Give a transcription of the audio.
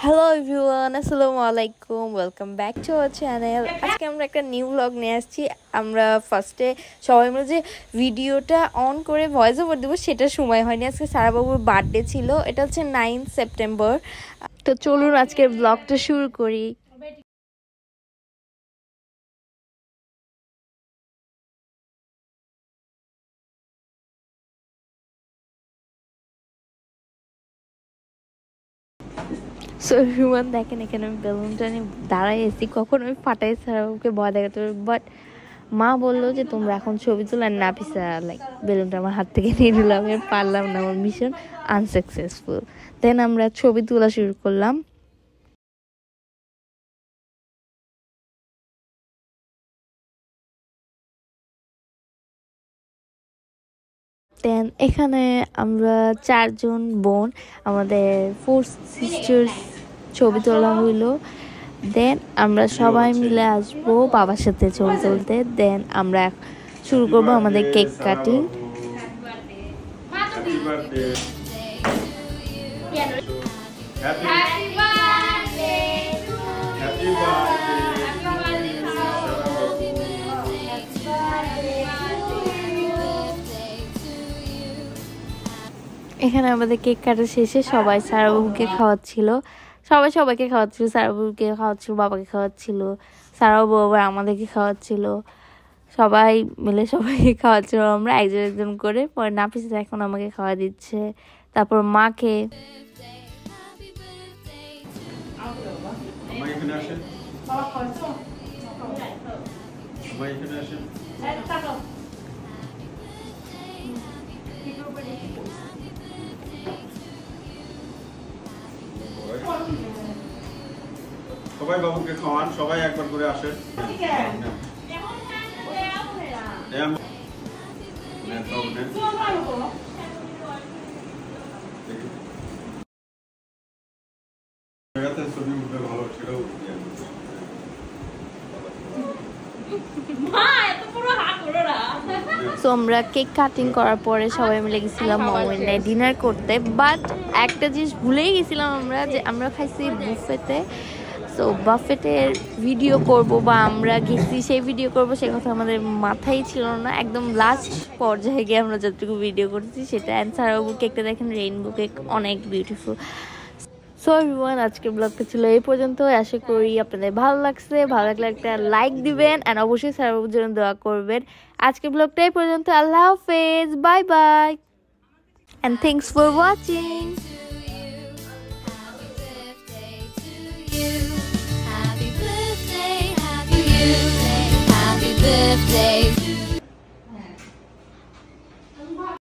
Hello everyone, আসসালামু আলাইকুম। Welcome back to our channel. আজকে আমরা একটা নিউ ব্লগ নিয়ে আসছি। আমরা ফার্স্টে সবাই মিলে যে ভিডিওটা অন করে ভয়েস ওভার দেবো সেটার সময় হয়নি। আজকে সারাবাবুর বার্থডে ছিল, এটা হচ্ছে 9 সেপ্টেম্বর। তো চলুন আজকের ব্লগটা শুরু করি। সো এভরিওয়ান দেখেন, এখানে আমি বেলুনটা নিয়ে দাঁড়াই আছি, কখন আমি ফাটাই সারাবাবুকে ভয় দেখাতে পারবো। বাট মা বললো যে তোমরা এখন ছবি তোলার না, পিসা লাইক বেলুনটা আমার হাত থেকে নিয়ে নিল। আমি আর পারলাম না, আমার মিশন আনসাকসেসফুল। দেন আমরা ছবি তোলা শুরু করলাম। দেন এখানে আমরা 4জন বোন, আমাদের 4 সিস্টার্স ছবি তোলা হইলো। দেন আমরা সবাই মিলে আসবো বাবার সাথে ছবি তুলতে। দেন আমরা শুরু করবো আমাদের কেক কাটিং। এখানে আমাদের কেক কাটা শেষে সবাই সারাবাবুকে খাওয়াচ্ছিল, সবাই সবাইকে খাওয়াচ্ছিল। সারাবাবুকে খাওয়াচ্ছিল, বাবাকে খাওয়াচ্ছিল, সারাবাবু আবার আমাদেরকে খাওয়াচ্ছিল। সবাই মিলে সবাইকে খাওয়াচ্ছিল আমরা একজন একজন করে। পরে নাফিস এখন আমাকে খাওয়া দিচ্ছে, তারপর মাকে। সবাই বাবুকে খাওয়ান, সবাই একবার করে আসেন। ছবি উঠবে ভালো, সেটাও সো আমরা কেক কাটিং করার পরে সবাই মিলে গেছিলাম মোমোনে ডিনার করতে। বাট একটা জিনিস ভুলেই গেছিলাম আমরা, যে আমরা খাইছি বুফেতে। সো বাফেটের ভিডিও করব বা আমরা গেছি সেই ভিডিও করব, সে কথা আমাদের মাথায় ছিল না। একদম লাস্ট পর্যায়ে গিয়ে আমরা যতটুকু ভিডিও করছি সেটা। অ্যান্ড সারাবু কেকটা দেখেন, রেইনবো কেক, অনেক বিউটিফুল। সো এভরিওয়ান, আজকের ব্লগটা ছিল এই পর্যন্ত। আশা করি আপনাদের ভালো লাগছে। ভালো লাগলে একটা লাইক দিবেন অ্যান্ড অবশ্যই সারাবুর জন্য দোয়া করবেন। আজকের ব্লগটা এই পর্যন্ত। আল্লাহ হাফেজ, bye bye, and thanks for watching.